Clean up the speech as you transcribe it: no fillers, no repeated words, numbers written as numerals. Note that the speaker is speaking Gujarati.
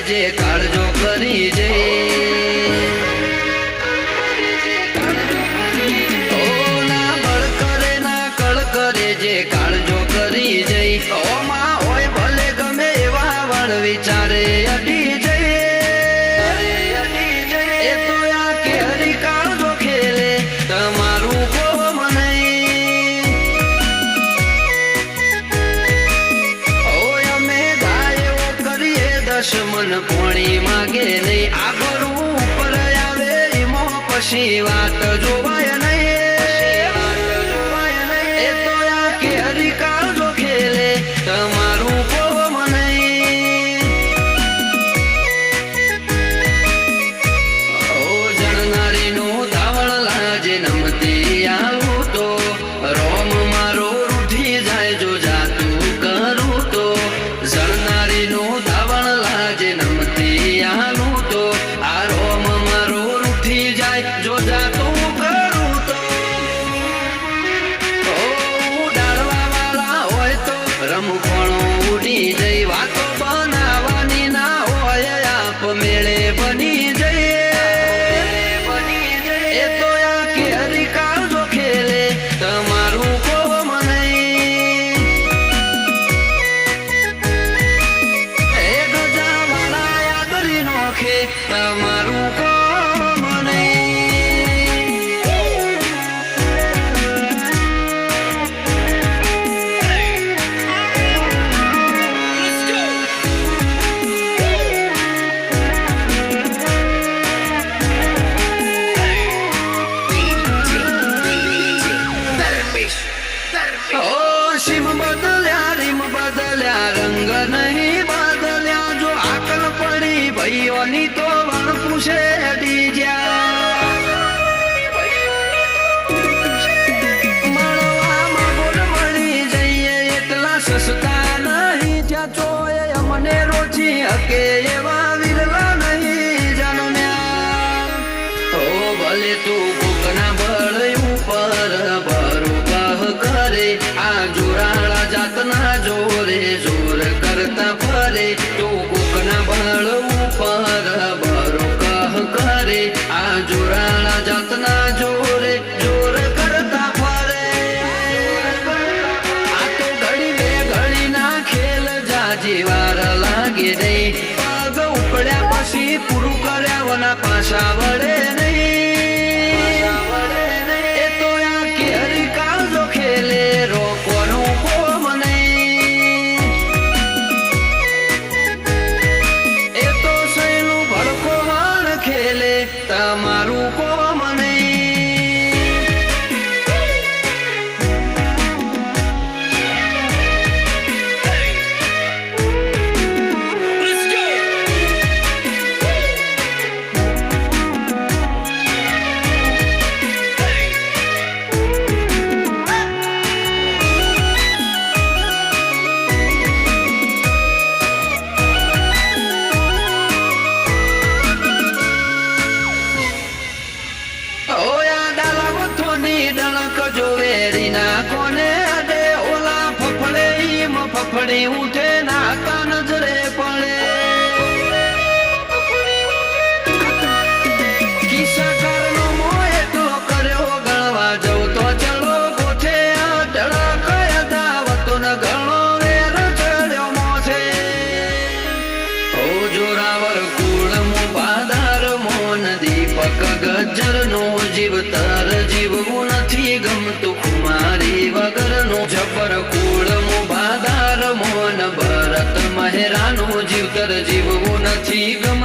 જે કાળજો કરી જઈ ના બળ કરે ના કળ કરે જે કાળજો કરી જઈ ઓમાં હોય ભલે ગમે એવા વણ વિચારે અડી જઈ એ તો આ કેરી કાળજો ખેલે તમારું કોમ નહીં ઓય અમે ગાય કરીએ દશમન પોણી માગે નહીં આ ગરું ઉપર આવે એમાં પછી વાત જોવાય નહીં એ તો આ કેરી કાળજો ખેલે તમારું કોમ નહીં ઓ જણનારીનું ધાવણ લાજે નમતી આવું તો રોમ મારો રૂઠી જાય જો જાતું કરું તો જણનારીનું ધાવણ લાજે નમતી આવું તો આ રોમ મારો રૂઠી જાય જો જાતું કરું તો ઓ ડાળવા વાળા હોય તો રમખણો ઉડી જઈ વાતો બનાવવાની ના હોય આપ મેળે બની જઈએ એ તો આ કેરી કાળજો ખેલે તમારું કોમ નહીં એ ગજા વાળા યાદરી નોખે તમારું કોમ શિમ બદલ્યા રીમ બદલ્યા રંગ નહીં બદલ્યા જો આકલ પડી ભાઈઓની તો વણ પૂછે અડી મળવામાં બોલ મળી જઈએ એટલા સસ્તા નહીં ત્યાં ચોય અમને રોજી હકે એવા વિરલા નહીં જન્મ્યા ઓ ભલે તું કોકના બળ ઉપર બરોબર કરે આ જોરાળા જાતના જોરે જોર કરતા ફરે તું કોકના બળ ઉપર બરો કહ કરે આ જોરાળા જાતના જોરે જોર કરતા ફરે આ તો ઘડી બે ઘડી ના ખેલ જાજી વાર લાગે નહીં પગ ઉપડ્યા પછી પૂરું કર્યા વના પાછા વળે નહીં એ તો આ કેરી કાળજો ખેલે રોકવાનું કોમ નહીં એ તો સૈનું ભડકો વણ ખેલે તમારું કોમ નહીં ફફડે ઉઠે નાતા નજરે પડે કિસ્સાકારનો મોહ એટલો કર્યો ગણવા જવું તો ચલો ગોઠે અઢળક દાવતો ન ગણો વેર ચડ્યો મોથે ઓ જોરાવર કુળ મુબાદાર મોન દીપક ગજ્જરનો જીવતર જીવવું નથી ગમતું કુમારી વગરનો જબર કુળ મુબાદાર મોન ભરત મહેરાનું જીવતર જીવવું નથી ગમતું